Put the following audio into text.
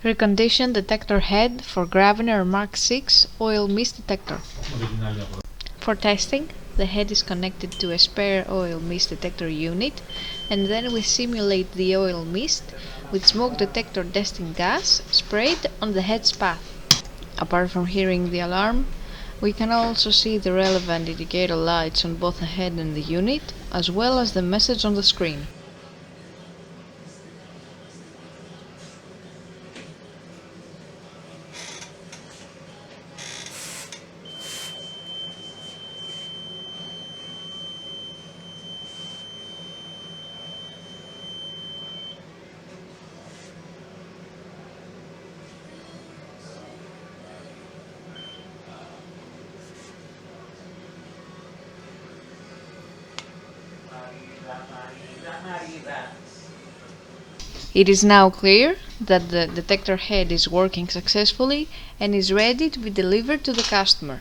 Reconditioned detector head for Graviner Mark 6 oil mist detector. For testing, the head is connected to a spare oil mist detector unit, and then we simulate the oil mist with smoke detector testing gas sprayed on the head's path. Apart from hearing the alarm, we can also see the relevant indicator lights on both the head and the unit, as well as the message on the screen. It is now clear that the detector head is working successfully and is ready to be delivered to the customer.